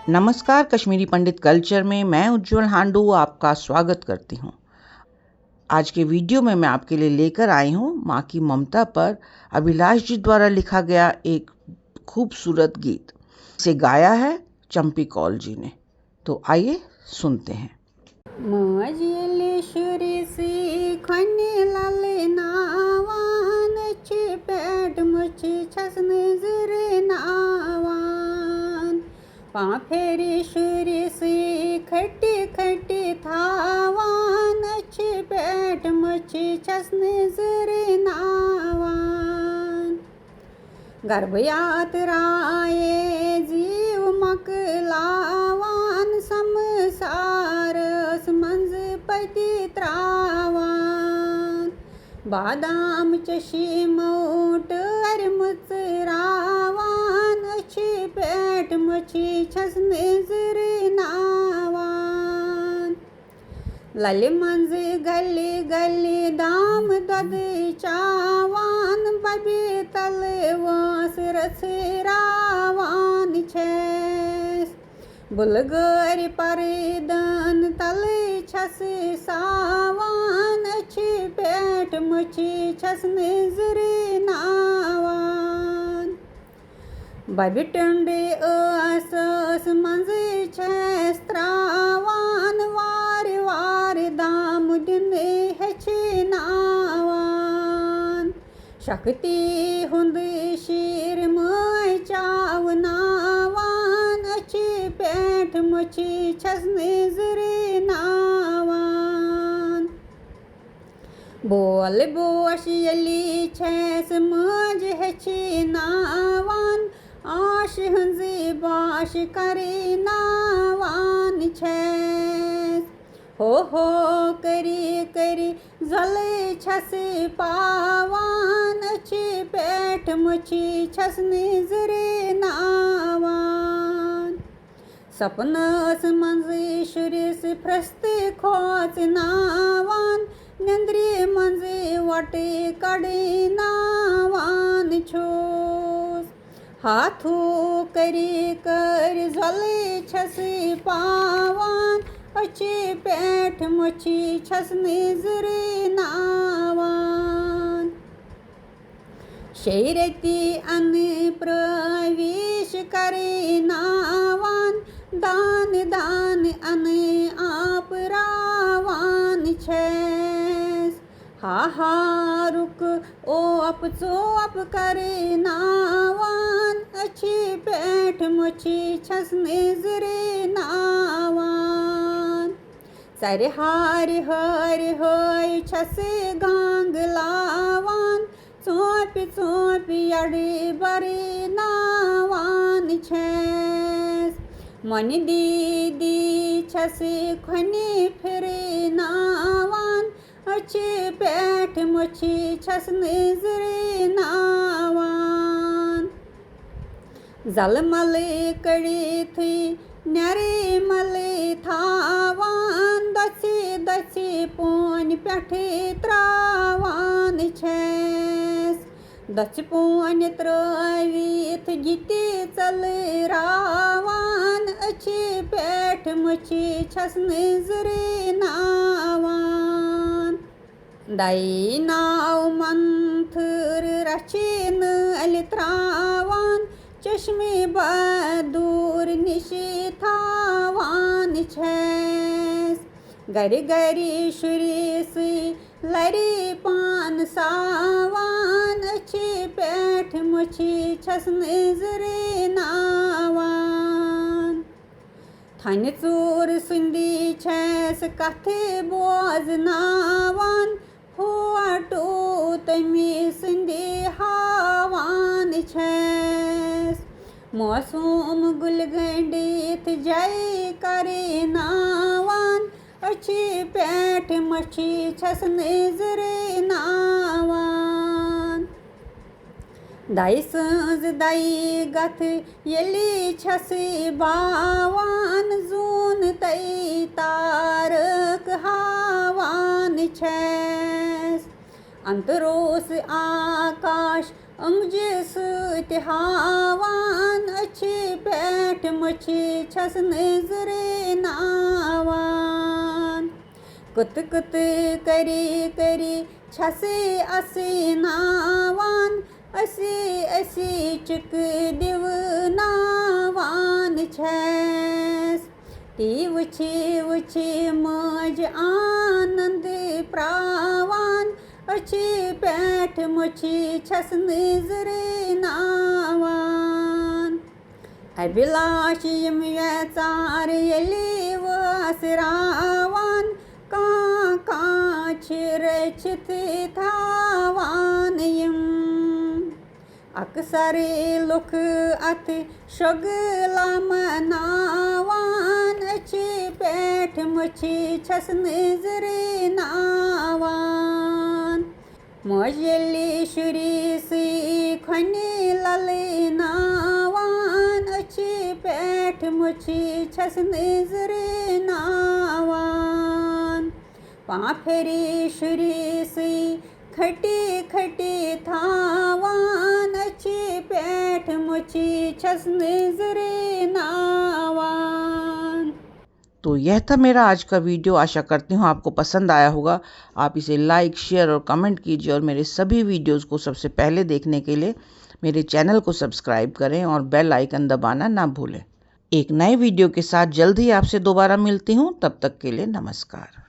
नमस्कार, कश्मीरी पंडित कल्चर में मैं उज्जवल हांडू आपका स्वागत करती हूँ। आज के वीडियो में मैं आपके लिए लेकर आई हूँ माँ की ममता पर अभिलाष जी द्वारा लिखा गया एक खूबसूरत गीत। इसे गाया है चंपी कौल जी ने। तो आइए सुनते हैं। माजिले शुरी सी खने लाले नावान ची पैट मुची छसने जुरे नावान पाफेरी शुरी सी खट्टी खट्टी थावान ची पैट मुची छसने जुरे नावान गर्भयात राये जीव मकलावान संसारस मंज पति त्रावान बादाम चशी मोट अरमुच रावान अच्छी पेट मुची छसने जुरी नावान लली मंज गली गली दाम दद चावान बबी तलवास रसरावान छेस बुलगरी परिदन तले छस सावान अच्छी पेट मुची छसने जुरी नावान बबी टंडे असस मंज छेस त्रावान वार वार दाम दिने हेचे नावान शक्ति हुंद शीर मय चाव नावान अच्छी पेट मुची छसने जुरी नावान बोल बोश यली छेस मज हेचे नावान आश हंजी बाश करे नावान छेस हो करी करी जले छसे पावान अच्छी पेट मुची छसने जुरे नावान सपनस मंजे शुरिस फ्रस्ते खोच नावान नंद्री मंजे वाटे कड़े नावान छोस हाथू करी कर जले छसे पावान अच्छी पेट मुची छसने जुरे नावान शैरती अन प्रवेश करे नावान दान दान अन आप रावान छेस हा रुक ओ अप चोप करे नावान अच्छी पेट मुची छसने जुरे नावान सारे हार हर होय छसे गांग लावान चोपी चोपी अड़े बरे नावान छेस मन दीदी छसे खने फिरे नावान अच्छी पेट मुची छसने जुरे नावान जलमले कड़ी थी न्यारे मले थावान दची दची पोन पेठे त्रावान छेस दच पोन त्रवीत गीते चल रावान अच्छी पेट मुची छसने जुरे नावान दाई नाव मंथर रचेन अलित्रावान चश्मे बदूर निशी थावान छेस गरी गरी शुरीस लरी पान सावान अच्छी पेट मुची छसने जुरे नावान थाने चोर सुंदी छेस कथे बोज नावान होटो तमी सुंदी हावान छेस मौसम गुलगंडित जय करे नावान अच्छी पेट मुची छसने जुरे नावान दाई संज दाई गथ यली छसे बावान जून तई तारक हावान छेस अंतरोस आकाश अंगजे सति हावान अच्छी पैठ मछी छस नजरे नावान कुत कुत करी करी छसे असे नावान असी असी चुक दिव नावान छस ती वुछी वुछी मज आनंद प्रावान अच्छी पैठ मुछी छस नजरे नावान अभिलाष यम यचार यली वसरावान का रचित थावान यम अक्सर लुक अत शुगला मनावान अच्छी पैठ मुछी छस नजरे नावान मोजली शुरी सी खनी लले नावान अच्छी पैठ मुछी छस नजरे नावान पाफेरी शुरी सी खटी खटी थावान अच्छी पैठ मुछी छस नजरे नावान। तो यह था मेरा आज का वीडियो। आशा करती हूँ आपको पसंद आया होगा। आप इसे लाइक, शेयर और कमेंट कीजिए और मेरे सभी वीडियोस को सबसे पहले देखने के लिए मेरे चैनल को सब्सक्राइब करें और बेल आइकन दबाना ना भूलें। एक नए वीडियो के साथ जल्द ही आपसे दोबारा मिलती हूँ। तब तक के लिए नमस्कार।